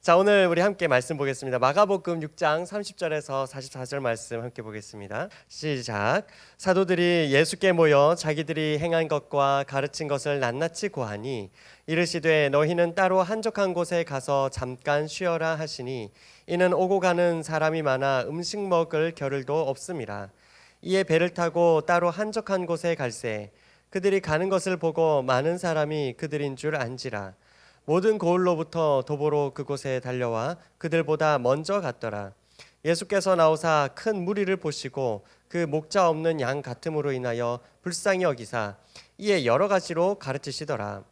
자, 오늘 우리 함께 말씀 보겠습니다. 마가복음 6장 30절에서 44절 말씀 함께 보겠습니다. 시작. 사도들이 예수께 모여 자기들이 행한 것과 가르친 것을 낱낱이 고하니 이르시되 너희는 따로 한적한 곳에 가서 잠깐 쉬어라 하시니 이는 오고 가는 사람이 많아 음식 먹을 겨를도 없음이라. 이에 배를 타고 따로 한적한 곳에 갈새 그들이 가는 것을 보고 많은 사람이 그들인 줄 안지라. 모든 고을로부터 도보로 그곳에 달려와 그들보다 먼저 갔더라. 예수께서 나오사 큰 무리를 보시고 그 목자 없는 양 같음으로 인하여 불쌍히 여기사 이에 여러 가지로 가르치시더라.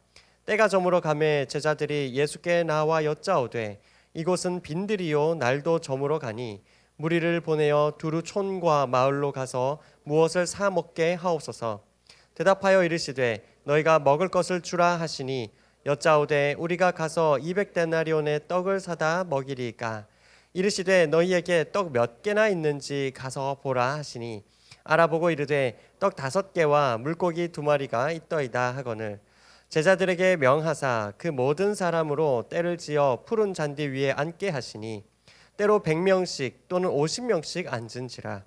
때가 저물어 가매 제자들이 예수께 나와 여짜오되 이곳은 빈들이요 날도 저물어 가니 무리를 보내어 두루 촌과 마을로 가서 무엇을 사 먹게 하옵소서. 대답하여 이르시되 너희가 먹을 것을 주라 하시니 여짜오되 우리가 가서 200데나리온의 떡을 사다 먹이리까. 이르시되 너희에게 떡 몇 개나 있는지 가서 보라 하시니 알아보고 이르되 떡 5개와 물고기 2마리가 있더이다 하거늘 제자들에게 명하사 그 모든 사람으로 때를 지어 푸른 잔디 위에 앉게 하시니 때로 100명씩 또는 50명씩 앉은지라.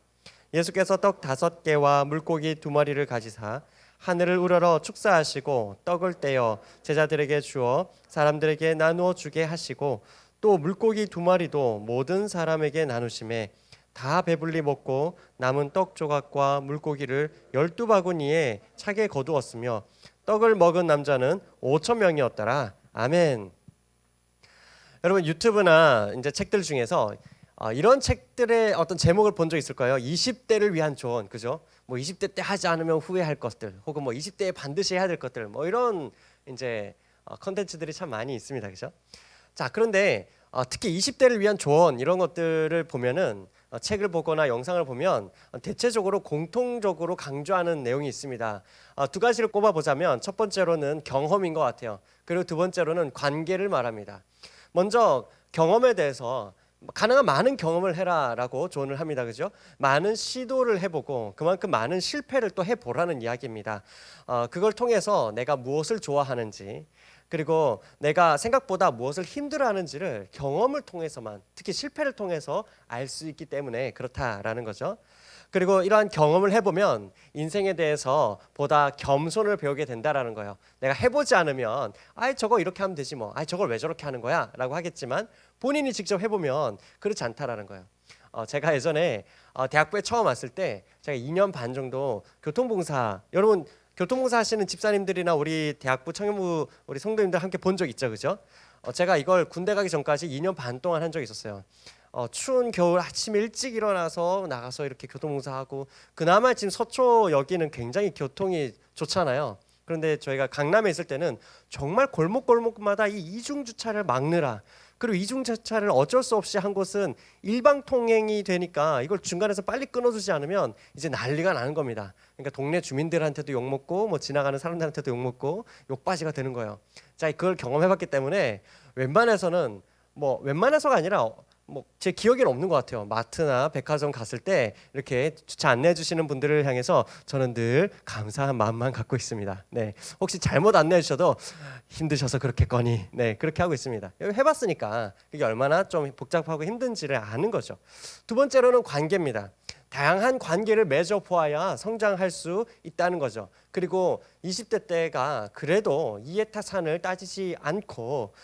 예수께서 떡 5개와 물고기 2마리를 가지사 하늘을 우러러 축사하시고 떡을 떼어 제자들에게 주어 사람들에게 나누어 주게 하시고 또 물고기 2마리도 모든 사람에게 나누심에 다 배불리 먹고 남은 떡 조각과 물고기를 12바구니에 차게 거두었으며 떡을 먹은 남자는 5,000명이었더라. 아멘. 여러분 유튜브나 이제 책들 중에서 이런 책들의 어떤 제목을 본 적 있을 거예요. 20대를 위한 조언, 그죠? 뭐 20대 때 하지 않으면 후회할 것들, 혹은 뭐 20대에 반드시 해야 될 것들, 뭐 이런 이제 컨텐츠들이 참 많이 있습니다, 그죠? 자, 그런데 특히 20대를 위한 조언 이런 것들을 보면은 책을 보거나 영상을 보면 대체적으로 공통적으로 강조하는 내용이 있습니다. 두 가지를 꼽아보자면 첫 번째로는 경험인 것 같아요. 그리고 두 번째로는 관계를 말합니다. 먼저 경험에 대해서 가능한 많은 경험을 해라라고 조언을 합니다. 그죠? 많은 시도를 해보고 그만큼 많은 실패를 또 해보라는 이야기입니다. 그걸 통해서 내가 무엇을 좋아하는지 그리고 내가 생각보다 무엇을 힘들어하는지를 경험을 통해서만 특히 실패를 통해서 알 수 있기 때문에 그렇다라는 거죠. 그리고 이러한 경험을 해보면 인생에 대해서 보다 겸손을 배우게 된다라는 거예요. 내가 해보지 않으면 아이 저거 이렇게 하면 되지 뭐, 아이 저걸 왜 저렇게 하는 거야 라고 하겠지만 본인이 직접 해보면 그렇지 않다라는 거예요. 제가 예전에 대학부에 처음 왔을 때 제가 2년 반 정도 교통봉사, 여러분 교통봉사 하시는 집사님들이나 우리 대학부 청년부 우리 성도님들 함께 본 적 있죠, 그죠? 제가 이걸 군대 가기 전까지 2년 반 동안 한 적이 있었어요. 추운 겨울 아침 일찍 일어나서 나가서 이렇게 교통봉사하고 그나마 지금 서초 여기는 굉장히 교통이 좋잖아요. 그런데 저희가 강남에 있을 때는 정말 골목골목마다 이 이중 주차를 막느라 그리고 이중 주차를 어쩔 수 없이 한 곳은 일방 통행이 되니까 이걸 중간에서 빨리 끊어주지 않으면 이제 난리가 나는 겁니다. 그러니까 동네 주민들한테도 욕먹고 뭐 지나가는 사람들한테도 욕먹고 욕바지가 되는 거예요. 자, 그걸 경험해봤기 때문에 웬만해서가 아니라 뭐 제 기억에는 없는 것 같아요. 마트나 백화점 갔을 때 이렇게 주차 안내해 주시는 분들을 향해서 저는 늘 감사한 마음만 갖고 있습니다. 네, 혹시 잘못 안내해 주셔도 힘드셔서 그렇겠거니, 네, 그렇게 하고 있습니다. 해봤으니까 그게 얼마나 좀 복잡하고 힘든지를 아는 거죠. 두 번째로는 관계입니다. 다양한 관계를 맺어 보아야 성장할 수 있다는 거죠. 그리고 20대 때가 그래도 이해타산을 따지지 않고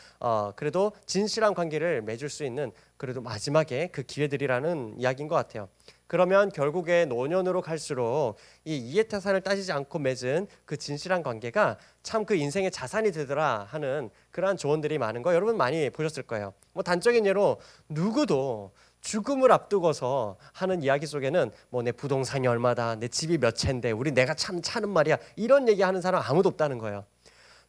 그래도 진실한 관계를 맺을 수 있는 그래도 마지막에 그 기회들이라는 이야기인 것 같아요. 그러면 결국에 노년으로 갈수록 이 이해타산을 따지지 않고 맺은 그 진실한 관계가 참 그 인생의 자산이 되더라 하는 그러한 조언들이 많은 거 여러분 많이 보셨을 거예요. 뭐 단적인 예로 누구도 죽음을 앞두고서 하는 이야기 속에는 뭐 내 부동산이 얼마다, 내 집이 몇 채인데 우리 내가 참 차는 말이야, 이런 얘기하는 사람 아무도 없다는 거예요.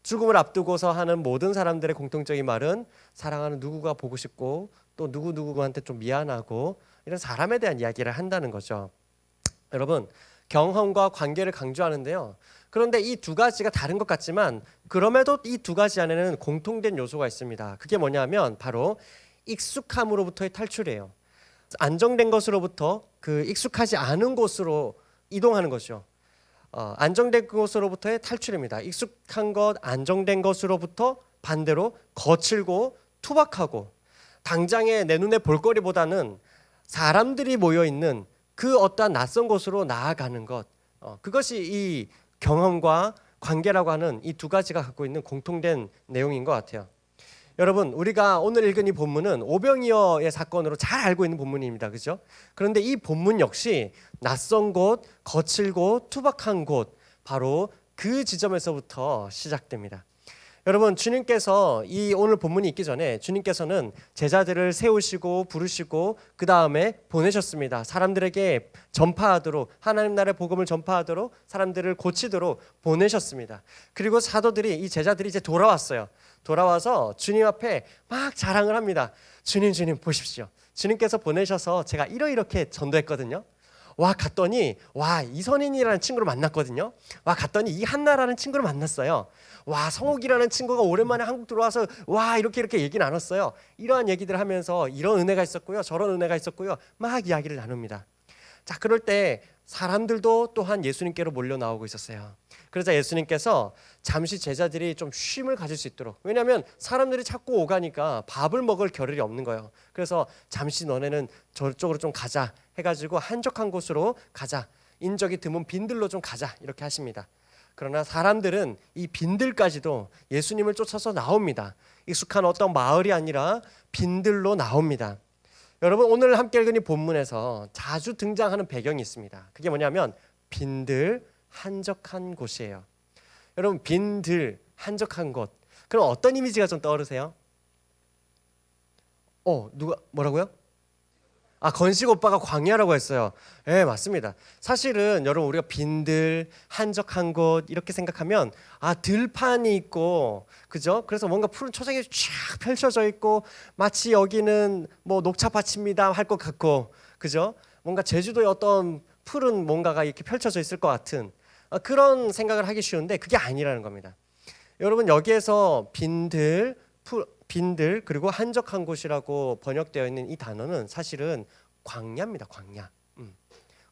죽음을 앞두고서 하는 모든 사람들의 공통적인 말은 사랑하는 누구가 보고 싶고 또 누구누구한테 좀 미안하고 이런 사람에 대한 이야기를 한다는 거죠. 여러분, 경험과 관계를 강조하는데요. 그런데 이 두 가지가 다른 것 같지만 그럼에도 이 두 가지 안에는 공통된 요소가 있습니다. 그게 뭐냐면 바로 익숙함으로부터의 탈출이에요. 안정된 것으로부터 그 익숙하지 않은 곳으로 이동하는 것이죠. 안정된 곳으로부터의 탈출입니다. 익숙한 것, 안정된 것으로부터 반대로 거칠고 투박하고 당장에 내 눈에 볼거리보다는 사람들이 모여 있는 그 어떠한 낯선 곳으로 나아가는 것, 그것이 이 경험과 관계라고 하는 이 두 가지가 갖고 있는 공통된 내용인 것 같아요. 여러분, 우리가 오늘 읽은 이 본문은 오병이어의 사건으로 잘 알고 있는 본문입니다. 그죠? 그런데 이 본문 역시 낯선 곳, 거칠고 투박한 곳, 바로 그 지점에서부터 시작됩니다. 여러분, 주님께서 이 오늘 본문이 있기 전에 주님께서는 제자들을 세우시고 부르시고 그 다음에 보내셨습니다. 사람들에게 전파하도록, 하나님 나라의 복음을 전파하도록, 사람들을 고치도록 보내셨습니다. 그리고 사도들이, 이 제자들이 이제 돌아왔어요. 돌아와서 주님 앞에 막 자랑을 합니다. 주님 보십시오. 주님께서 보내셔서 제가 이렇게 전도했거든요. 와, 갔더니 이선인이라는 친구를 만났거든요. 와, 갔더니 이한나라는 친구를 만났어요. 와, 성욱이라는 친구가 오랜만에 한국 들어와서 와, 이렇게 얘기 나눴어요. 이러한 얘기들 하면서 이런 은혜가 있었고요, 저런 은혜가 있었고요, 막 이야기를 나눕니다. 자, 그럴 때 사람들도 또한 예수님께로 몰려 나오고 있었어요. 그러자 예수님께서 잠시 제자들이 좀 쉼을 가질 수 있도록, 왜냐하면 사람들이 자꾸 오가니까 밥을 먹을 겨를이 없는 거예요. 그래서 잠시 너네는 저쪽으로 좀 가자 해가지고 한적한 곳으로 가자, 인적이 드문 빈들로 좀 가자, 이렇게 하십니다. 그러나 사람들은 이 빈들까지도 예수님을 쫓아서 나옵니다. 익숙한 어떤 마을이 아니라 빈들로 나옵니다. 여러분, 오늘 함께 읽은 이 본문에서 자주 등장하는 배경이 있습니다. 그게 뭐냐면 빈들, 한적한 곳이에요. 여러분, 빈들, 한적한 곳, 그럼 어떤 이미지가 좀 떠오르세요? 누가 뭐라고요? 건식 오빠가 광야라고 했어요. 네, 맞습니다. 사실은 여러분, 우리가 빈들, 한적한 곳 이렇게 생각하면 들판이 있고, 그죠? 그래서 뭔가 푸른 초장이 쫙 펼쳐져 있고, 마치 여기는 뭐 녹차밭입니다 할 것 같고, 그죠? 뭔가 제주도에 어떤 푸른 뭔가가 이렇게 펼쳐져 있을 것 같은 그런 생각을 하기 쉬운데 그게 아니라는 겁니다. 여러분, 여기에서 빈들 그리고 한적한 곳이라고 번역되어 있는 이 단어는 사실은 광야입니다.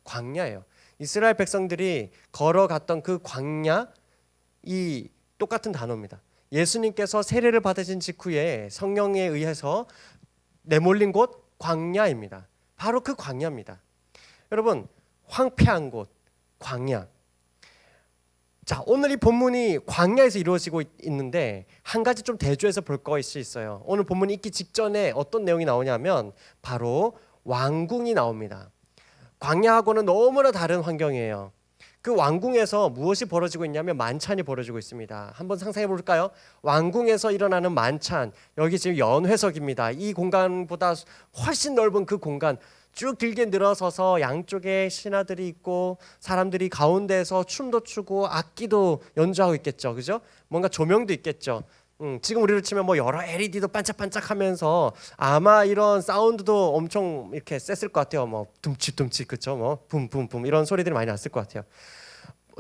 광야예요. 이스라엘 백성들이 걸어갔던 그 광야, 이 똑같은 단어입니다. 예수님께서 세례를 받으신 직후에 성령에 의해서 내몰린 곳, 광야입니다. 바로 그 광야입니다. 여러분, 황폐한 곳, 광야. 자, 오늘 이 본문이 광야에서 이루어지고 있는데 한 가지 좀 대조해서 볼 것이 있어요. 오늘 본문이 있기 직전에 어떤 내용이 나오냐면 바로 왕궁이 나옵니다. 광야하고는 너무나 다른 환경이에요. 그 왕궁에서 무엇이 벌어지고 있냐면 만찬이 벌어지고 있습니다. 한번 상상해 볼까요? 왕궁에서 일어나는 만찬, 여기 지금 연회석입니다. 이 공간보다 훨씬 넓은 그 공간, 쭉 길게 늘어서서 양쪽에 신하들이 있고 사람들이 가운데에서 춤도 추고 악기도 연주하고 있겠죠. 그죠? 뭔가 조명도 있겠죠. 지금 우리로 치면 뭐 여러 LED도 반짝반짝하면서 아마 이런 사운드도 엄청 이렇게 셌을 것 같아요. 뭐 둠칫둠칫, 그렇죠? 뭐 붐붐붐 이런 소리들이 많이 났을 것 같아요.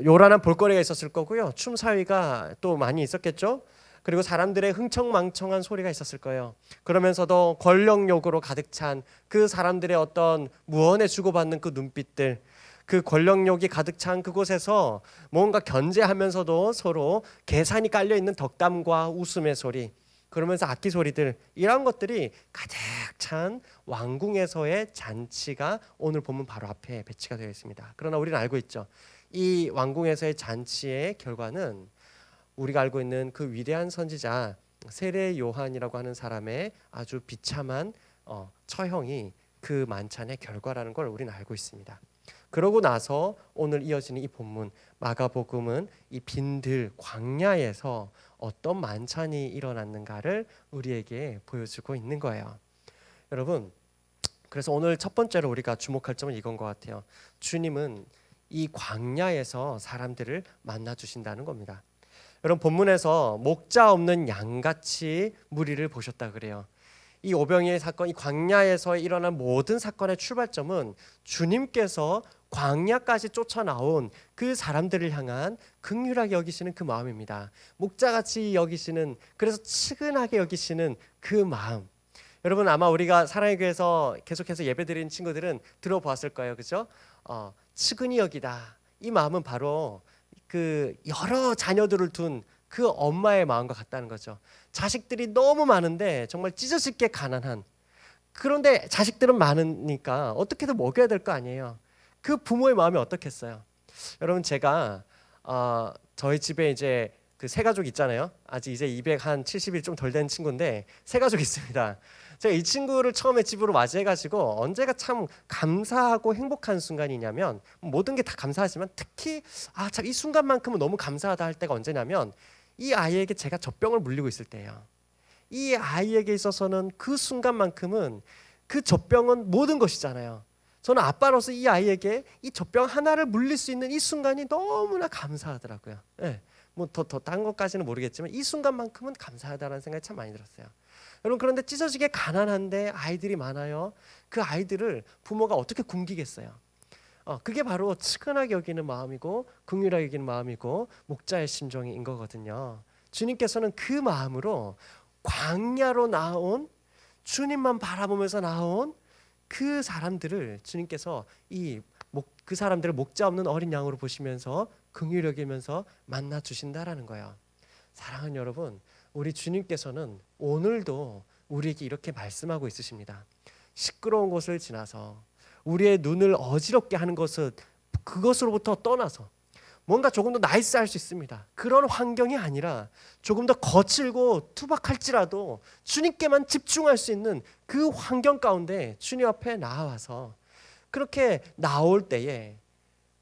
요란한 볼거리가 있었을 거고요. 춤 사위가 또 많이 있었겠죠. 그리고 사람들의 흥청망청한 소리가 있었을 거예요. 그러면서도 권력욕으로 가득 찬 그 사람들의 어떤 무언에 주고받는 그 눈빛들, 그 권력욕이 가득 찬 그곳에서 뭔가 견제하면서도 서로 계산이 깔려있는 덕담과 웃음의 소리, 그러면서 악기 소리들, 이런 것들이 가득 찬 왕궁에서의 잔치가 오늘 본문 바로 앞에 배치가 되어 있습니다. 그러나 우리는 알고 있죠. 이 왕궁에서의 잔치의 결과는 우리가 알고 있는 그 위대한 선지자 세례 요한이라고 하는 사람의 아주 비참한 처형이 그 만찬의 결과라는 걸 우리는 알고 있습니다. 그러고 나서 오늘 이어지는 이 본문 마가복음은 이 빈들 광야에서 어떤 만찬이 일어났는가를 우리에게 보여주고 있는 거예요. 여러분, 그래서 오늘 첫 번째로 우리가 주목할 점은 이건 것 같아요. 주님은 이 광야에서 사람들을 만나 주신다는 겁니다. 여러분, 본문에서 목자 없는 양같이 무리를 보셨다 그래요. 이 오병이의 사건, 이 광야에서 일어난 모든 사건의 출발점은 주님께서 광야까지 쫓아나온 그 사람들을 향한 긍휼하게 여기시는 그 마음입니다. 목자같이 여기시는, 그래서 측은하게 여기시는 그 마음. 여러분, 아마 우리가 사랑의 교회에서 계속해서 예배드리는 친구들은 들어보았을 거예요. 그죠? 측은히 여기다. 이 마음은 바로 그 여러 자녀들을 둔 그 엄마의 마음과 같다는 거죠. 자식들이 너무 많은데 정말 찢어질 게 가난한, 그런데 자식들은 많으니까 어떻게든 먹여야 될 거 아니에요. 그 부모의 마음이 어떻겠어요? 여러분, 제가 저희 집에 이제 그 새 가족 있잖아요. 아직 이제 270일 좀 덜 된 친구인데 새 가족 있습니다. 제가 이 친구를 처음에 집으로 맞이해가지고 언제가 참 감사하고 행복한 순간이냐면, 모든 게 다 감사하지만 특히 참 이 순간만큼은 너무 감사하다 할 때가 언제냐면, 이 아이에게 제가 젖병을 물리고 있을 때예요. 이 아이에게 있어서는 그 순간만큼은 그 젖병은 모든 것이잖아요. 저는 아빠로서 이 아이에게 이 젖병 하나를 물릴 수 있는 이 순간이 너무나 감사하더라고요. 네. 뭐더 딴 것까지는 모르겠지만 이 순간만큼은 감사하다는 생각이 참 많이 들었어요. 여러분, 그런데 찢어지게 가난한데 아이들이 많아요. 그 아이들을 부모가 어떻게 굶기겠어요? 그게 바로 측은하게 여기는 마음이고 긍휼하게 여기는 마음이고 목자의 심정인 거거든요. 주님께서는 그 마음으로 광야로 나온, 주님만 바라보면서 나온 그 사람들을 주님께서 그 사람들을 목자 없는 어린 양으로 보시면서 긍휼히 여기면서 만나 주신다라는 거예요. 사랑하는 여러분, 우리 주님께서는 오늘도 우리에게 이렇게 말씀하고 있으십니다. 시끄러운 곳을 지나서 우리의 눈을 어지럽게 하는 것은 그것으로부터 떠나서 뭔가 조금 더 나이스할 수 있습니다. 그런 환경이 아니라 조금 더 거칠고 투박할지라도 주님께만 집중할 수 있는 그 환경 가운데 주님 앞에 나와서 그렇게 나올 때에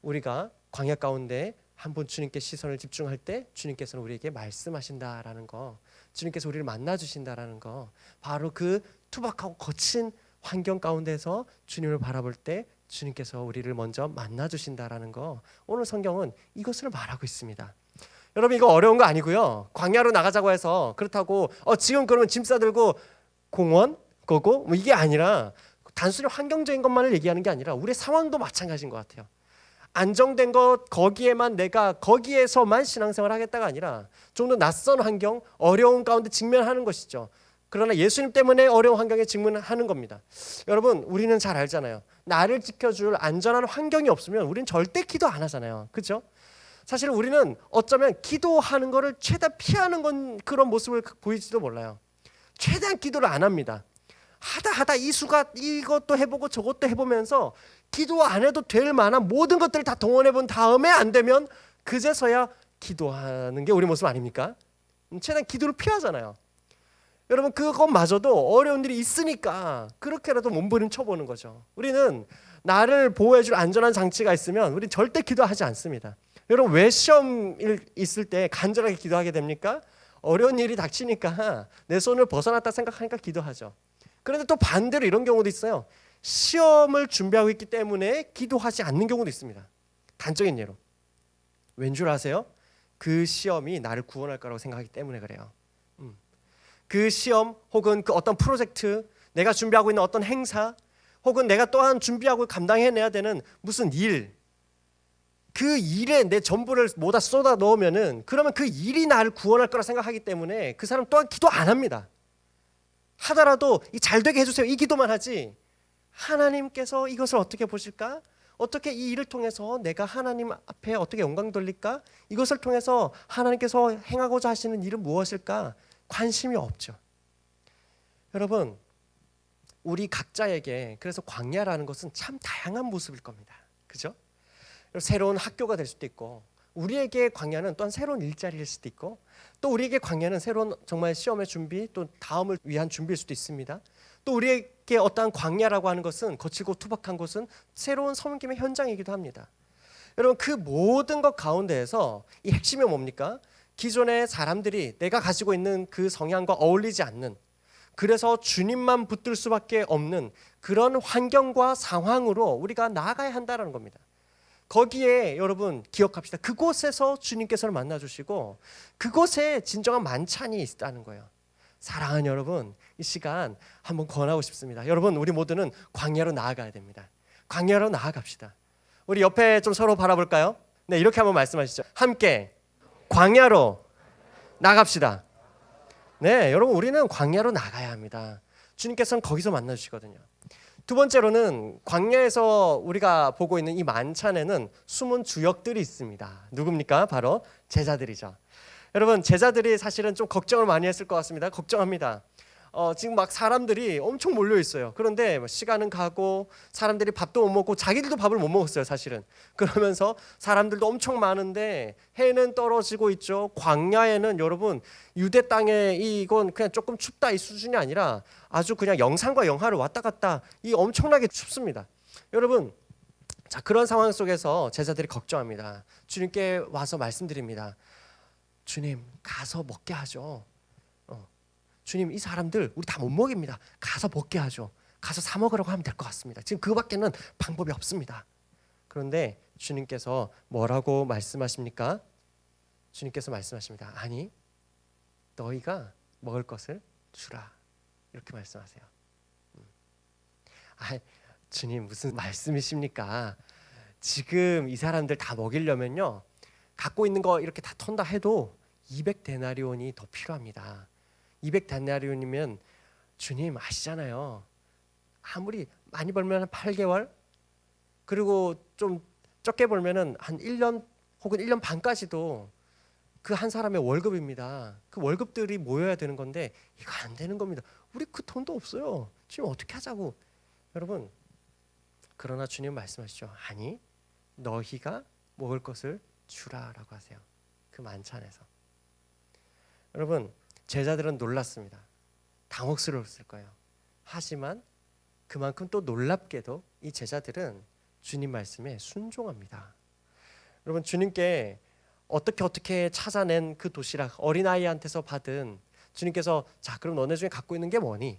우리가 광야 가운데 한번 주님께 시선을 집중할 때 주님께서는 우리에게 말씀하신다라는 거, 주님께서 우리를 만나 주신다라는 거, 바로 그 투박하고 거친 환경 가운데서 주님을 바라볼 때 주님께서 우리를 먼저 만나 주신다라는 거, 오늘 성경은 이것을 말하고 있습니다. 여러분, 이거 어려운 거 아니고요. 광야로 나가자고 해서 그렇다고 지금 그러면 짐 싸들고 공원 거고 뭐 이게 아니라, 단순히 환경적인 것만을 얘기하는 게 아니라 우리의 상황도 마찬가지인 것 같아요. 안정된 것 거기에만 내가 거기에서만 신앙생활 하겠다가 아니라 좀 더 낯선 환경, 어려운 가운데 직면하는 것이죠. 그러나 예수님 때문에 어려운 환경에 직면하는 겁니다. 여러분, 우리는 잘 알잖아요. 나를 지켜줄 안전한 환경이 없으면 우리는 절대 기도 안 하잖아요. 그렇죠? 사실 우리는 어쩌면 기도하는 것을 최대한 피하는 건 그런 모습을 보일지도 몰라요. 최대한 기도를 안 합니다. 하다 이수가 이것도 해보고 저것도 해보면서 기도 안 해도 될 만한 모든 것들을 다 동원해 본 다음에 안 되면 그제서야 기도하는 게 우리 모습 아닙니까? 최대한 기도를 피하잖아요. 여러분, 그것마저도 어려운 일이 있으니까 그렇게라도 몸부림쳐보는 거죠. 우리는 나를 보호해줄 안전한 장치가 있으면 우리는 절대 기도하지 않습니다. 여러분, 왜 시험 있을 때 간절하게 기도하게 됩니까? 어려운 일이 닥치니까 내 손을 벗어났다 생각하니까 기도하죠. 그런데 또 반대로 이런 경우도 있어요. 시험을 준비하고 있기 때문에 기도하지 않는 경우도 있습니다. 단적인 예로, 왠 줄 아세요? 그 시험이 나를 구원할 거라고 생각하기 때문에 그래요. 그 시험 혹은 그 어떤 프로젝트, 내가 준비하고 있는 어떤 행사, 혹은 내가 또한 준비하고 감당해내야 되는 무슨 일, 그 일에 내 전부를 모두 쏟아 넣으면은, 그러면 그 일이 나를 구원할 거라 생각하기 때문에 그 사람 또한 기도 안 합니다. 하더라도 잘 되게 해주세요, 이 기도만 하지, 하나님께서 이것을 어떻게 보실까? 어떻게 이 일을 통해서 내가 하나님 앞에 어떻게 영광 돌릴까? 이것을 통해서 하나님께서 행하고자 하시는 일은 무엇일까? 관심이 없죠. 여러분, 우리 각자에게 그래서 광야라는 것은 참 다양한 모습일 겁니다. 그죠? 새로운 학교가 될 수도 있고, 우리에게 광야는 또한 새로운 일자리일 수도 있고, 또 우리에게 광야는 새로운 정말 시험의 준비, 또 다음을 위한 준비일 수도 있습니다. 또 우리에게 어떠한 광야라고 하는 것은, 거칠고 투박한 곳은 새로운 섬김의 현장이기도 합니다. 여러분, 그 모든 것 가운데에서 이 핵심이 뭡니까? 기존의 사람들이 내가 가지고 있는 그 성향과 어울리지 않는, 그래서 주님만 붙들 수밖에 없는 그런 환경과 상황으로 우리가 나아가야 한다는 겁니다. 거기에 여러분 기억합시다. 그곳에서 주님께서를 만나주시고 그곳에 진정한 만찬이 있다는 거예요. 사랑하는 여러분, 이 시간 한번 권하고 싶습니다. 여러분, 우리 모두는 광야로 나아가야 됩니다. 광야로 나아갑시다. 우리 옆에 좀 서로 바라볼까요? 네, 이렇게 한번 말씀하시죠. 함께 광야로 나갑시다. 네, 여러분, 우리는 광야로 나가야 합니다. 주님께서는 거기서 만나주시거든요. 두 번째로는 광야에서 우리가 보고 있는 이 만찬에는 숨은 주역들이 있습니다. 누굽니까? 바로 제자들이죠. 여러분, 제자들이 사실은 좀 걱정을 많이 했을 것 같습니다. 걱정합니다. 지금 막 사람들이 엄청 몰려 있어요. 그런데 시간은 가고 사람들이 밥도 못 먹고 자기들도 밥을 못 먹었어요, 사실은. 그러면서 사람들도 엄청 많은데 해는 떨어지고 있죠. 광야에는 여러분 유대 땅에 이건 그냥 조금 춥다 이 수준이 아니라 아주 그냥 영상과 영하를 왔다 갔다 이 엄청나게 춥습니다. 여러분, 자, 그런 상황 속에서 제자들이 걱정합니다. 주님께 와서 말씀드립니다. 주님, 가서 먹게 하죠. 주님, 이 사람들 우리 다 못 먹입니다. 가서 먹게 하죠. 가서 사 먹으라고 하면 될 것 같습니다. 지금 그밖에는 방법이 없습니다. 그런데 주님께서 뭐라고 말씀하십니까? 주님께서 말씀하십니다. 아니, 너희가 먹을 것을 주라. 이렇게 말씀하세요. 주님, 무슨 말씀이십니까? 지금 이 사람들 다 먹이려면요, 갖고 있는 거 이렇게 다 턴다 해도 200데나리온이 더 필요합니다. 200데나리온이면 주님 아시잖아요. 아무리 많이 벌면 한 8개월, 그리고 좀 적게 벌면은 한 1년 혹은 1년 반까지도 그 한 사람의 월급입니다. 그 월급들이 모여야 되는 건데 이거 안 되는 겁니다. 우리 그 돈도 없어요. 주님 어떻게 하자고. 여러분, 그러나 주님 말씀하시죠. 아니, 너희가 먹을 것을 주라라고 하세요. 그 만찬에서. 여러분, 제자들은 놀랐습니다. 당혹스러웠을 거예요. 하지만 그만큼 또 놀랍게도 이 제자들은 주님 말씀에 순종합니다. 여러분, 주님께 어떻게 찾아낸 그 도시락, 어린아이한테서 받은, 주님께서 자, 그럼 너네 중에 갖고 있는 게 뭐니?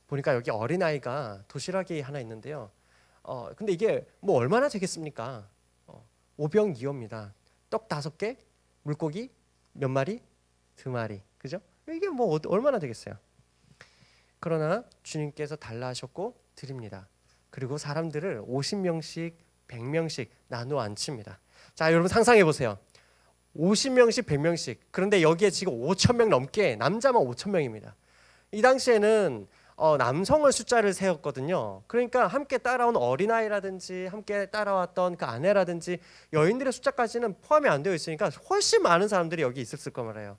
보니까 여기 어린아이가 도시락이 하나 있는데요. 근데 이게 뭐 얼마나 되겠습니까? 오병이어입니다. 떡 5개, 물고기 몇 마리? 2마리. 그죠? 이게 뭐 얼마나 되겠어요? 그러나 주님께서 달라 하셨고 드립니다. 그리고 사람들을 50명씩 100명씩 나누어 앉힙니다. 자, 여러분 상상해 보세요. 50명씩 100명씩. 그런데 여기에 지금 5,000명 넘게, 남자만 5,000명입니다. 이 당시에는 남성을 숫자를 세웠거든요. 그러니까 함께 따라온 어린아이라든지 함께 따라왔던 그 아내라든지 여인들의 숫자까지는 포함이 안 되어 있으니까 훨씬 많은 사람들이 여기 있었을 거 말이에요.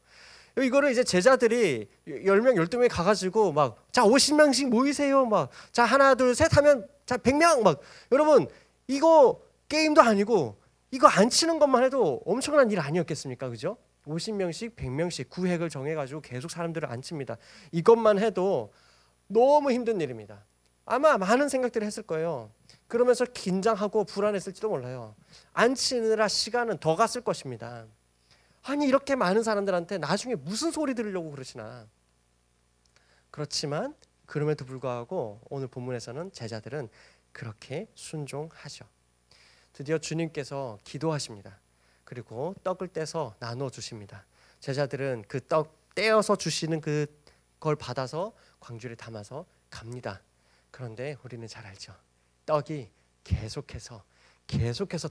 이거를 이제 제자들이 10명, 12명이 가가지고 막 자 50명씩 모이세요. 막 자 하나 둘 셋 하면 자 100명 막. 여러분, 이거 게임도 아니고 이거 안 치는 것만 해도 엄청난 일 아니었겠습니까? 그죠? 50명씩 100명씩 구획을 정해가지고 계속 사람들을 앉힙니다. 이것만 해도 너무 힘든 일입니다. 아마 많은 생각들을 했을 거예요. 그러면서 긴장하고 불안했을지도 몰라요. 앉히느라 시간은 더 갔을 것입니다. 아니, 이렇게 많은 사람들한테 나중에 무슨 소리 들으려고 그러시나. 그렇지만 그럼에도 불구하고 오늘 본문에서는 제자들은 그렇게 순종하죠. 드디어 주님께서 기도하십니다. 그리고 떡을 떼서 나눠 주십니다. 제자들은 그 떡 떼어서 주시는 그걸 받아서 광주리에 담아서 갑니다. 그런데 우리는 잘 알죠. 떡이 계속해서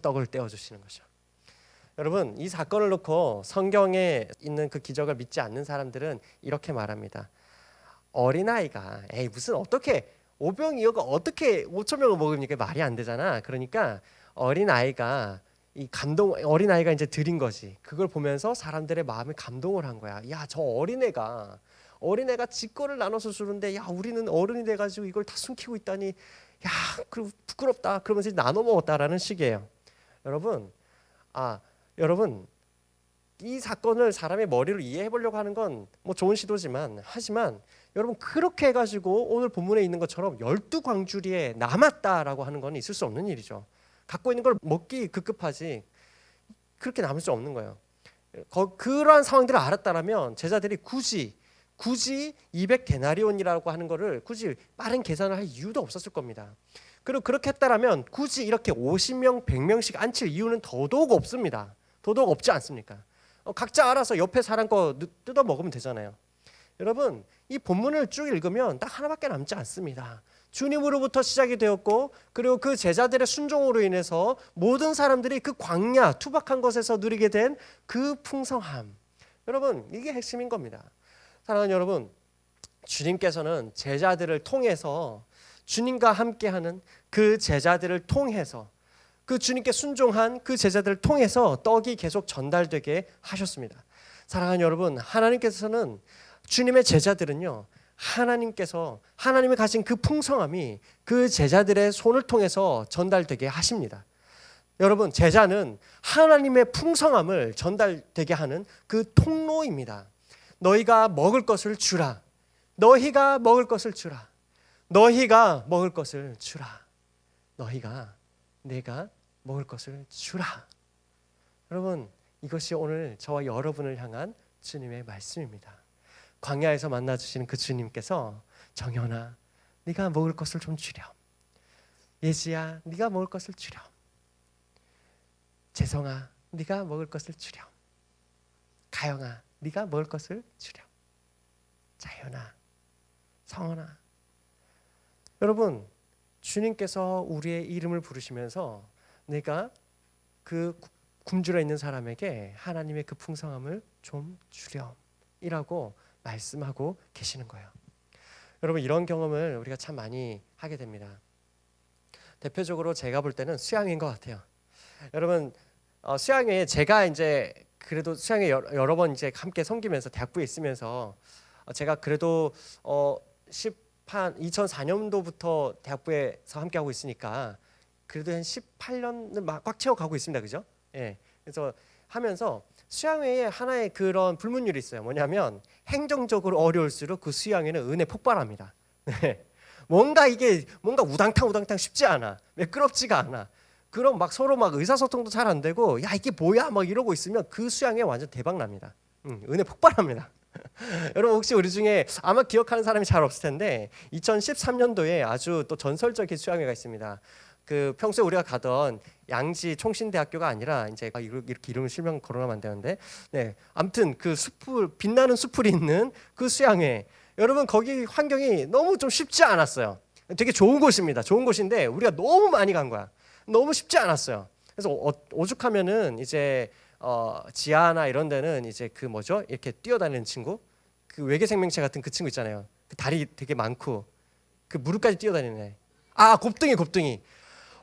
떡을 떼어 주시는 거죠. 여러분, 이 사건을 놓고 성경에 있는 그 기적을 믿지 않는 사람들은 이렇게 말합니다. 어린아이가 무슨 어떻게 오병이어가 어떻게 5,000명을 먹습니까? 말이 안 되잖아. 그러니까 어린아이가 어린아이가 이제 드린 거지. 그걸 보면서 사람들의 마음에 감동을 한 거야. 야, 저 어린애가 지 거를 나눠서 주는데 야, 우리는 어른이 돼가지고 이걸 다 숨기고 있다니, 야, 그리고 부끄럽다. 그러면서 나눠 먹었다라는 식이에요. 여러분, 이 사건을 사람의 머리로 이해해 보려고 하는 건 뭐 좋은 시도지만, 하지만 여러분, 그렇게 해가지고 오늘 본문에 있는 것처럼 12광주리에 남았다라고 하는 건 있을 수 없는 일이죠. 갖고 있는 걸 먹기 급급하지 그렇게 남을 수 없는 거예요. 그러한 상황들을 알았다라면 제자들이 굳이 200데나리온이라고 하는 거를 굳이 빠른 계산을 할 이유도 없었을 겁니다. 그리고 그렇게 했다라면 굳이 이렇게 50명, 100명씩 앉힐 이유는 더더욱 없습니다. 더더욱 없지 않습니까? 각자 알아서 옆에 사람 거 뜯어 먹으면 되잖아요. 여러분, 이 본문을 쭉 읽으면 딱 하나밖에 남지 않습니다. 주님으로부터 시작이 되었고, 그리고 그 제자들의 순종으로 인해서 모든 사람들이 그 광야 투박한 것에서 누리게 된 그 풍성함. 여러분, 이게 핵심인 겁니다. 사랑하는 여러분, 주님께서는 제자들을 통해서, 주님과 함께하는 그 제자들을 통해서, 그 주님께 순종한 그 제자들을 통해서 떡이 계속 전달되게 하셨습니다. 사랑하는 여러분, 하나님께서는 주님의 제자들은요, 하나님께서 하나님이 가진 그 풍성함이 그 제자들의 손을 통해서 전달되게 하십니다. 여러분, 제자는 하나님의 풍성함을 전달되게 하는 그 통로입니다. 너희가 먹을 것을 주라. 너희가 먹을 것을 주라. 너희가 먹을 것을 주라. 너희가 내가 먹을 것을 주라. 여러분, 이것이 오늘 저와 여러분을 향한 주님의 말씀입니다. 광야에서 만나주시는 그 주님께서 정연아, 네가 먹을 것을 좀 주렴. 예지야, 네가 먹을 것을 주렴. 재성아, 네가 먹을 것을 주렴. 가영아, 네가 먹을 것을 주렴. 자연아, 성원아. 여러분, 주님께서 우리의 이름을 부르시면서 내가 그 굶주려 있는 사람에게 하나님의 그 풍성함을 좀 주렴이라고 말씀하고 계시는 거예요. 여러분, 이런 경험을 우리가 참 많이 하게 됩니다. 대표적으로 제가 볼 때는 수양회인 것 같아요. 여러분, 수양회에 제가 이제 그래도 수양회 여러 번 이제 함께 섬기면서 대학부에 있으면서 제가 그래도 2004년도부터 대학부에서 함께 하고 있으니까 그래도 한 18년을 막 꽉 채워 가고 있습니다. 그죠? 예. 그래서 하면서 수양회에 하나의 그런 불문율이 있어요. 뭐냐면 행정적으로 어려울수록 그 수양회는 은혜 폭발합니다. 뭔가 우당탕 쉽지 않아. 매끄럽지가 않아. 그럼 막 서로 막 의사소통도 잘 안 되고 야 이게 뭐야 막 이러고 있으면 그 수양회 완전 대박 납니다. 은혜 폭발합니다. 여러분, 혹시 우리 중에 아마 기억하는 사람이 잘 없을 텐데 2013년도에 아주 또 전설적인 수양회가 있습니다. 그 평소에 우리가 가던 양지 총신대학교가 아니라 이제 이렇게 이름을 실명 거론하면 안 되는데, 네, 아무튼 그 숲을 빛나는 숲이 있는 그 수양회. 여러분, 거기 환경이 너무 좀 쉽지 않았어요. 되게 좋은 곳입니다. 좋은 곳인데 우리가 너무 많이 간 거야. 너무 쉽지 않았어요. 그래서 오죽하면은 이제 지하나 이런 데는 이제 그 뭐죠? 이렇게 뛰어다니는 친구, 그 외계 생명체 같은 그 친구 있잖아요. 그 다리 되게 많고 그 무릎까지 뛰어다니는 애. 곱둥이.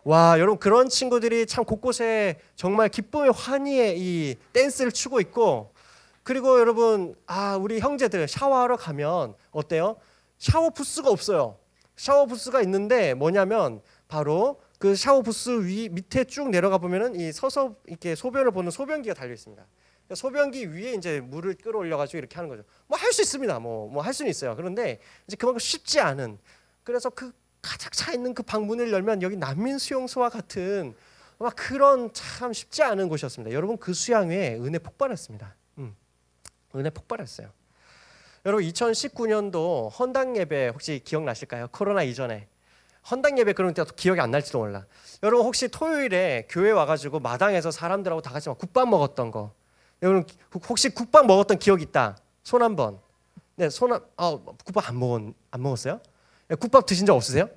와, 여러분, 그런 친구들이 참 곳곳에 정말 기쁨의 환희의 이 댄스를 추고 있고, 그리고 여러분, 우리 형제들 샤워하러 가면 어때요? 샤워 부스가 없어요. 샤워 부스가 있는데 뭐냐면 바로 그 샤워 부스 밑에 쭉 내려가 보면은 이 서서 이렇게 소변을 보는 소변기가 달려 있습니다. 소변기 위에 이제 물을 끌어올려 가지고 이렇게 하는 거죠. 뭐 할 수 있습니다. 뭐 할 수는 있어요. 그런데 이제 그만큼 쉽지 않은, 그래서 그 가득 차 있는 그 방문을 열면 여기 난민 수용소와 같은 막 그런 참 쉽지 않은 곳이었습니다. 여러분, 그 수양회에 은혜 폭발했습니다. 은혜 폭발했어요. 여러분, 2019년도 헌당 예배 혹시 기억나실까요? 코로나 이전에 헌당 예배, 그런 때 기억이 안 날지도 몰라. 여러분, 혹시 토요일에 교회 와가지고 마당에서 사람들하고 다 같이 막 국밥 먹었던 거, 여러분 혹시 국밥 먹었던 기억 있다? 손 한번. 네, 국밥 안 먹었어요? 네, 국밥 드신 적 없으세요?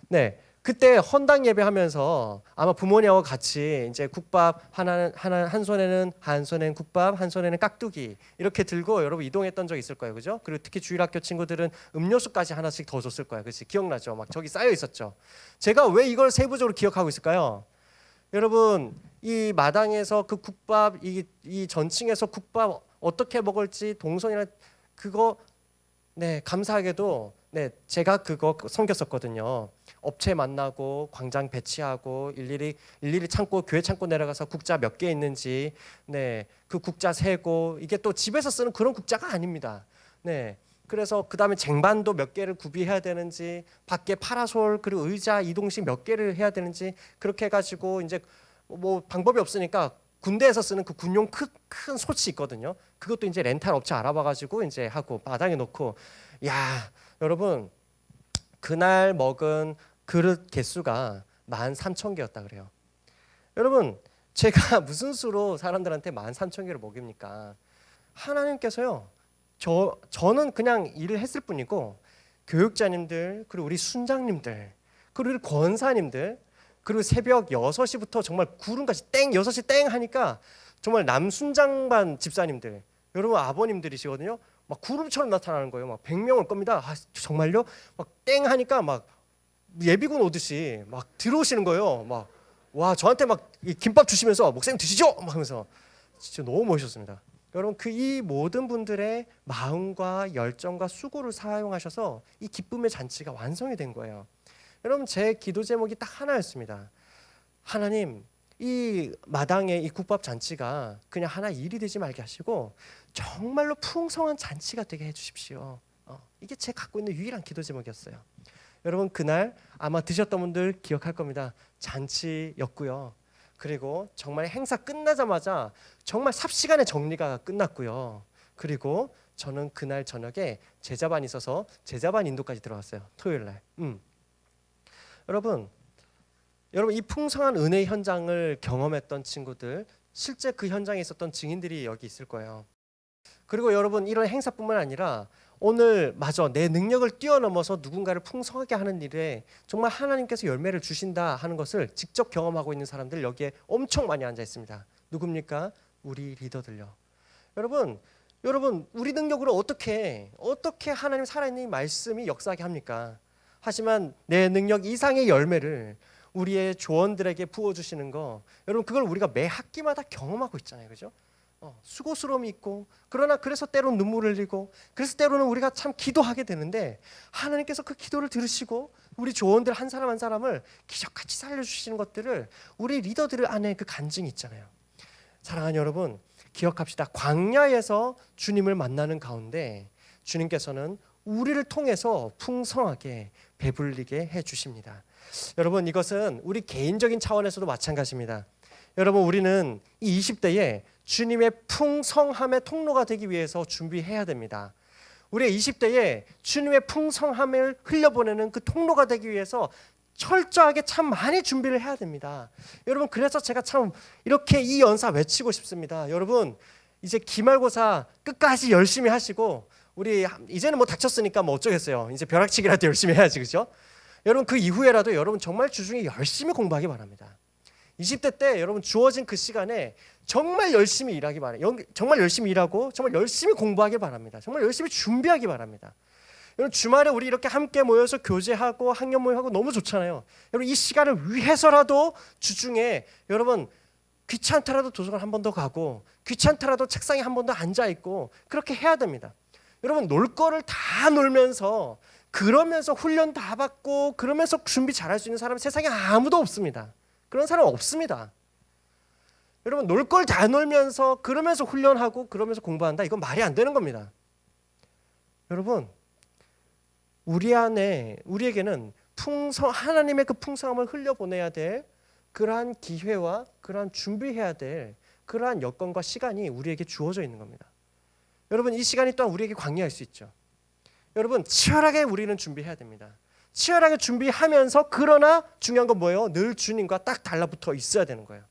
네, 그때 헌당 예배하면서 아마 부모님하고 같이 이제 국밥 한 손에는 국밥, 한 손에는 깍두기 이렇게 들고 여러분 이동했던 적 있을 거예요, 그죠? 그리고 특히 주일학교 친구들은 음료수까지 하나씩 더 줬을 거예요, 그렇지? 기억나죠? 막 저기 쌓여 있었죠. 제가 왜 이걸 세부적으로 기억하고 있을까요? 여러분, 이 마당에서 그 국밥, 이 전층에서 국밥 어떻게 먹을지 동선이나 그거, 네, 감사하게도 네, 제가 그거 섬겼었거든요. 업체 만나고 광장 배치하고 일일이 교회 창고 내려가서 국자 몇 개 있는지, 네, 그 국자 세고, 이게 또 집에서 쓰는 그런 국자가 아닙니다. 네, 그래서 그 다음에 쟁반도 몇 개를 구비해야 되는지, 밖에 파라솔 그리고 의자 이동식 몇 개를 해야 되는지, 그렇게 해가지고 이제 뭐 방법이 없으니까 군대에서 쓰는 그 군용 큰 솥이 있거든요. 그것도 이제 렌탈 업체 알아봐가지고 이제 하고 마당에 놓고, 야, 여러분, 그날 먹은 그릇 개수가 13,000개였다 그래요. 여러분, 제가 무슨 수로 사람들한테 13,000개를 먹입니까? 하나님께서요, 저는 그냥 일을 했을 뿐이고 교육자님들, 그리고 우리 순장님들, 그리고 우리 권사님들, 그리고 새벽 6시부터 정말 구름같이 6시 땡 하니까 정말 남순장반 집사님들, 여러분 아버님들이시거든요. 막 구름처럼 나타나는 거예요. 막 100명 올 겁니다. 정말요? 막 땡 하니까 막 예비군 오듯이 막 들어오시는 거예요. 막 저한테 막 김밥 주시면서 목사님 드시죠? 막 하면서 진짜 너무 멋있었습니다. 여러분 이 모든 분들의 마음과 열정과 수고를 사용하셔서 이 기쁨의 잔치가 완성이 된 거예요. 여러분 제 기도 제목이 딱 하나였습니다. 하나님, 이 마당의 이 국밥 잔치가 그냥 하나 일이 되지 말게 하시고 정말로 풍성한 잔치가 되게 해주십시오. 이게 제 갖고 있는 유일한 기도 제목이었어요. 여러분 그날 아마 드셨던 분들 기억할 겁니다. 잔치였고요. 그리고 정말 행사 끝나자마자 정말 삽시간에 정리가 끝났고요. 그리고 저는 그날 저녁에 제자반이 있어서 제자반 인도까지 들어갔어요. 토요일 날. 여러분 이 풍성한 은혜의 현장을 경험했던 친구들, 실제 그 현장에 있었던 증인들이 여기 있을 거예요. 그리고 여러분 이런 행사뿐만 아니라 오늘 내 능력을 뛰어넘어서 누군가를 풍성하게 하는 일에 정말 하나님께서 열매를 주신다 하는 것을 직접 경험하고 있는 사람들 여기에 엄청 많이 앉아 있습니다. 누굽니까? 우리 리더들요. 여러분 우리 능력으로 어떻게 하나님 살아있는 이 말씀이 역사하게 합니까? 하지만 내 능력 이상의 열매를 우리의 조언들에게 부어주시는 거, 여러분 그걸 우리가 매 학기마다 경험하고 있잖아요. 그죠? 수고스러움이 있고, 그러나 그래서 때로는 눈물을 흘리고, 그래서 때로는 우리가 참 기도하게 되는데 하나님께서 그 기도를 들으시고 우리 조언들 한 사람 한 사람을 기적같이 살려주시는 것들을 우리 리더들 안에 그 간증이 있잖아요. 사랑하는 여러분, 기억합시다. 광야에서 주님을 만나는 가운데 주님께서는 우리를 통해서 풍성하게 배불리게 해주십니다. 여러분 이것은 우리 개인적인 차원에서도 마찬가지입니다. 여러분 우리는 이 20대에 주님의 풍성함의 통로가 되기 위해서 준비해야 됩니다. 우리의 20대에 주님의 풍성함을 흘려보내는 그 통로가 되기 위해서 철저하게 참 많이 준비를 해야 됩니다. 여러분 그래서 제가 참 이렇게 이 연사 외치고 싶습니다. 여러분 이제 기말고사 끝까지 열심히 하시고, 우리 이제는 뭐 닥쳤으니까 뭐 어쩌겠어요. 이제 벼락치기라도 열심히 해야지, 그죠? 여러분 그 이후에라도 여러분 정말 주중에 열심히 공부하기 바랍니다. 20대 때 여러분 주어진 그 시간에 정말 열심히 일하기 바랍니다. 정말 열심히 일하고 정말 열심히 공부하기 바랍니다. 정말 열심히 준비하기 바랍니다. 여러분 주말에 우리 이렇게 함께 모여서 교제하고 학년 모임하고 너무 좋잖아요. 여러분 이 시간을 위해서라도 주중에 여러분 귀찮더라도 도서관 한 번 더 가고, 귀찮더라도 책상에 한 번 더 앉아있고 그렇게 해야 됩니다. 여러분 놀 거를 다 놀면서, 그러면서 훈련 다 받고 그러면서 준비 잘할 수 있는 사람은 세상에 아무도 없습니다. 그런 사람 없습니다. 여러분 놀 걸 다 놀면서 그러면서 훈련하고 그러면서 공부한다, 이건 말이 안 되는 겁니다. 여러분 우리에게는 하나님의 그 풍성함을 흘려보내야 될 그러한 기회와 그러한 준비해야 될 그러한 여건과 시간이 우리에게 주어져 있는 겁니다. 여러분 이 시간이 또한 우리에게 광야일 수 있죠. 여러분 치열하게 우리는 준비해야 됩니다. 치열하게 준비하면서, 그러나 중요한 건 뭐예요? 늘 주님과 딱 달라붙어 있어야 되는 거예요.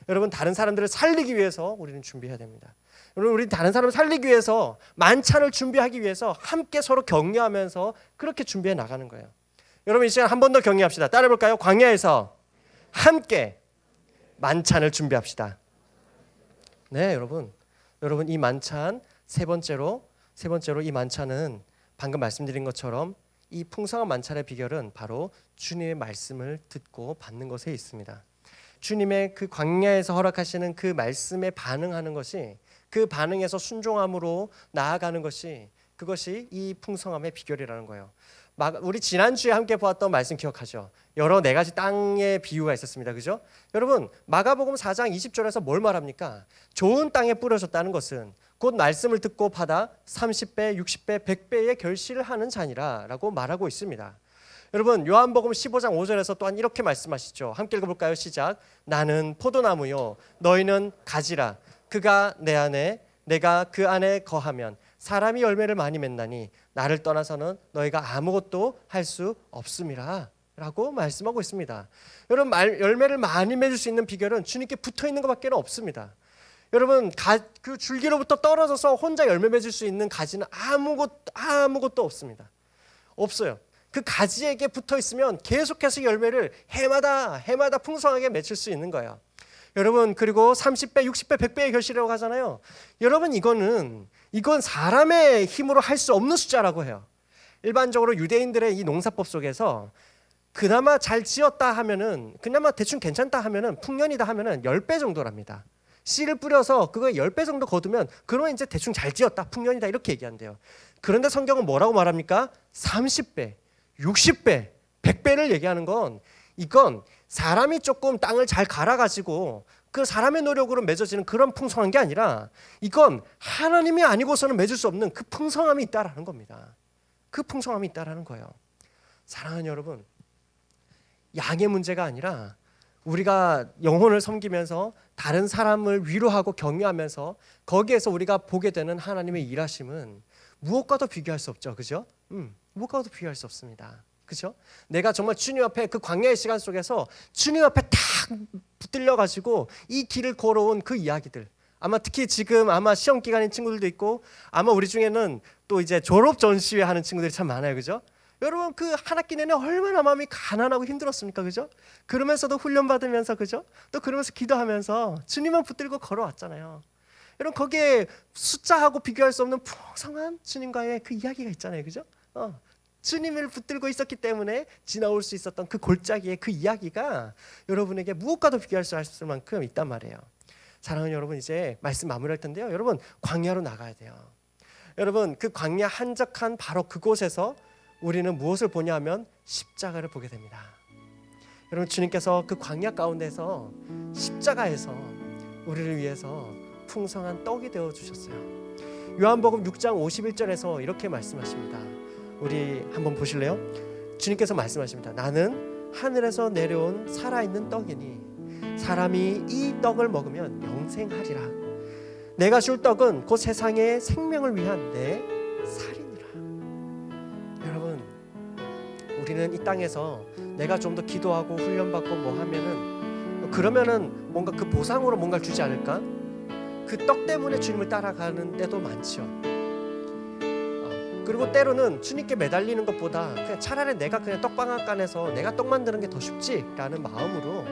여러분 다른 사람들을 살리기 위해서 우리는 준비해야 됩니다. 여러분 우리 다른 사람을 살리기 위해서, 만찬을 준비하기 위해서 함께 서로 격려하면서 그렇게 준비해 나가는 거예요. 여러분 이 시간 한 번 더 격려합시다. 따라해볼까요? 광야에서 함께 만찬을 준비합시다. 네, 여러분 이 만찬 세 번째로 이 만찬은 방금 말씀드린 것처럼 이 풍성한 만찬의 비결은 바로 주님의 말씀을 듣고 받는 것에 있습니다. 주님의 그 광야에서 허락하시는 그 말씀에 반응하는 것이, 그 반응에서 순종함으로 나아가는 것이, 그것이 이 풍성함의 비결이라는 거예요. 우리 지난주에 함께 보았던 말씀 기억하죠? 여러 네 가지 땅의 비유가 있었습니다. 그죠? 여러분 마가복음 4장 20절에서 뭘 말합니까? 좋은 땅에 뿌려졌다는 것은 곧 말씀을 듣고 받아 30배, 60배, 100배의 결실을 하는 자니라 라고 말하고 있습니다. 여러분 요한복음 15장 5절에서 또한 이렇게 말씀하시죠. 함께 읽어볼까요? 시작. 나는 포도나무요 너희는 가지라. 그가 내 안에 내가 그 안에 거하면 사람이 열매를 많이 맺나니 나를 떠나서는 너희가 아무것도 할 수 없음이라 라고 말씀하고 있습니다. 여러분 열매를 많이 맺을 수 있는 비결은 주님께 붙어있는 것밖에 없습니다. 여러분 그 줄기로부터 떨어져서 혼자 열매 맺을 수 있는 가지는 아무것도 없습니다. 없어요. 그 가지에게 붙어있으면 계속해서 열매를 해마다 풍성하게 맺을 수 있는 거예요. 여러분 그리고 30배, 60배, 100배의 결실이라고 하잖아요. 여러분 이건 사람의 힘으로 할 수 없는 숫자라고 해요. 일반적으로 유대인들의 이 농사법 속에서 그나마 잘 지었다 하면은, 그나마 대충 괜찮다 하면은, 풍년이다 하면은 10배 정도랍니다. 씨를 뿌려서 그거에 10배 정도 거두면 그러면 이제 대충 잘 지었다, 풍년이다 이렇게 얘기한대요. 그런데 성경은 뭐라고 말합니까? 30배, 60배, 100배를 얘기하는 건 이건 사람이 조금 땅을 잘 갈아가지고 그 사람의 노력으로 맺어지는 그런 풍성한 게 아니라 이건 하나님이 아니고서는 맺을 수 없는 그 풍성함이 있다라는 겁니다. 그 풍성함이 있다라는 거예요. 사랑하는 여러분, 양의 문제가 아니라 우리가 영혼을 섬기면서 다른 사람을 위로하고 격려하면서 거기에서 우리가 보게 되는 하나님의 일하심은 무엇과도 비교할 수 없죠. 그죠? 무엇과도 비교할 수 없습니다. 그죠? 내가 정말 주님 앞에 그 광야의 시간 속에서 주님 앞에 탁 붙들려 가지고 이 길을 걸어온 그 이야기들, 아마 특히 지금 아마 시험 기간인 친구들도 있고 아마 우리 중에는 또 이제 졸업 전시회 하는 친구들이 참 많아요. 그죠? 여러분 그 한 학기 내내 얼마나 마음이 가난하고 힘들었습니까? 그죠? 그러면서도 훈련 받으면서, 그죠? 또 그러면서 기도하면서 주님만 붙들고 걸어왔잖아요. 여러분 거기에 숫자하고 비교할 수 없는 풍성한 주님과의 그 이야기가 있잖아요. 그죠? 주님을 붙들고 있었기 때문에 지나올 수 있었던 그 골짜기의 그 이야기가 여러분에게 무엇과도 비교할 수 없을 만큼 있단 말이에요. 사랑하는 여러분, 이제 말씀 마무리할 텐데요. 여러분 광야로 나가야 돼요. 여러분 그 광야 한적한 바로 그곳에서 우리는 무엇을 보냐 하면 십자가를 보게 됩니다. 여러분 주님께서 그 광야 가운데서 십자가에서 우리를 위해서 풍성한 떡이 되어 주셨어요. 요한복음 6장 51절에서 이렇게 말씀하십니다. 우리 한번 보실래요? 주님께서 말씀하십니다. 나는 하늘에서 내려온 살아있는 떡이니 사람이 이 떡을 먹으면 영생하리라. 내가 줄 떡은 곧 세상의 생명을 위한 내 살이니라. 여러분 우리는 이 땅에서 내가 좀 더 기도하고 훈련받고 뭐 하면은 그러면은 뭔가 그 보상으로 뭔가를 주지 않을까? 그 떡 때문에 주님을 따라가는 때도 많죠. 그리고 때로는 주님께 매달리는 것보다 그냥 차라리 내가 그냥 떡방앗간에서 내가 떡 만드는 게 더 쉽지라는 마음으로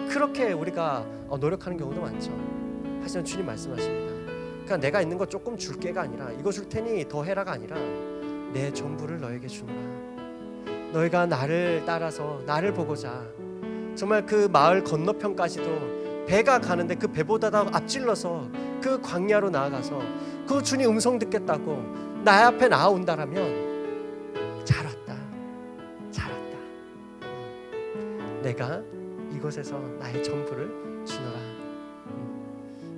그렇게 우리가 노력하는 경우도 많죠. 하지만 주님 말씀하십니다. 그냥 내가 있는 거 조금 줄게가 아니라 이거 줄 테니 더 해라가 아니라 내 전부를 너에게 주노라. 너희가 나를 따라서 나를 보고자 정말 그 마을 건너편까지도 배가 가는데 그 배보다 더 앞질러서 그 광야로 나아가서 그 주님 음성 듣겠다고 나 앞에 나아온다라면 잘 왔다, 잘 왔다. 내가 이곳에서 나의 전부를 주노라.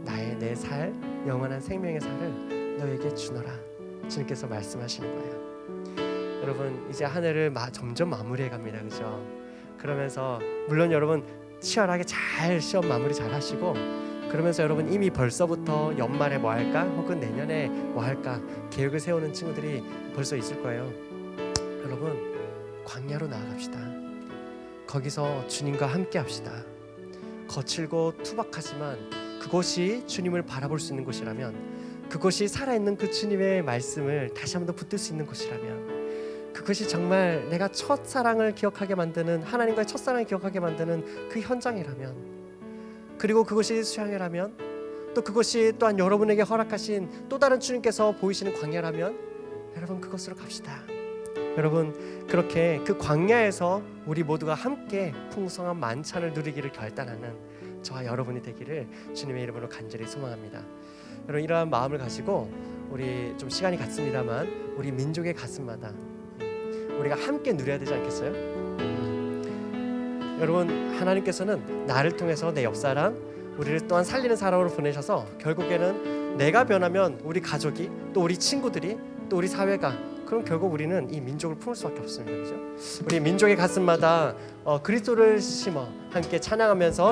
나의 내 살, 영원한 생명의 살을 너에게 주노라. 주님께서 말씀하시는 거예요. 여러분 이제 한 해를 점점 마무리해 갑니다. 그죠? 그러면서 물론 여러분 치열하게 잘 시험 마무리 잘 하시고 그러면서 여러분 이미 벌써부터 연말에 뭐 할까 혹은 내년에 뭐 할까 계획을 세우는 친구들이 벌써 있을 거예요. 여러분 광야로 나아갑시다. 거기서 주님과 함께 합시다. 거칠고 투박하지만 그곳이 주님을 바라볼 수 있는 곳이라면, 그곳이 살아있는 그 주님의 말씀을 다시 한번 더 붙들 수 있는 곳이라면, 그것이 정말 내가 첫사랑을 기억하게 만드는, 하나님과의 첫사랑을 기억하게 만드는 그 현장이라면, 그리고 그것이 수양회라면, 또 그것이 또한 여러분에게 허락하신 또 다른 주님께서 보이시는 광야라면 여러분 그것으로 갑시다. 여러분 그렇게 그 광야에서 우리 모두가 함께 풍성한 만찬을 누리기를 결단하는 저와 여러분이 되기를 주님의 이름으로 간절히 소망합니다. 여러분 이러한 마음을 가지고 우리 좀 시간이 갔습니다만 우리 민족의 가슴마다 우리가 함께 누려야 되지 않겠어요? 여러분 하나님께서는 나를 통해서 내 옆사람, 우리를 또한 살리는 사람으로 보내셔서 결국에는 내가 변하면 우리 가족이, 또 우리 친구들이, 또 우리 사회가, 그럼 결국 우리는 이 민족을 품을 수밖에 없습니다. 그죠? 우리 민족의 가슴마다 그리스도를 심어 함께 찬양하면서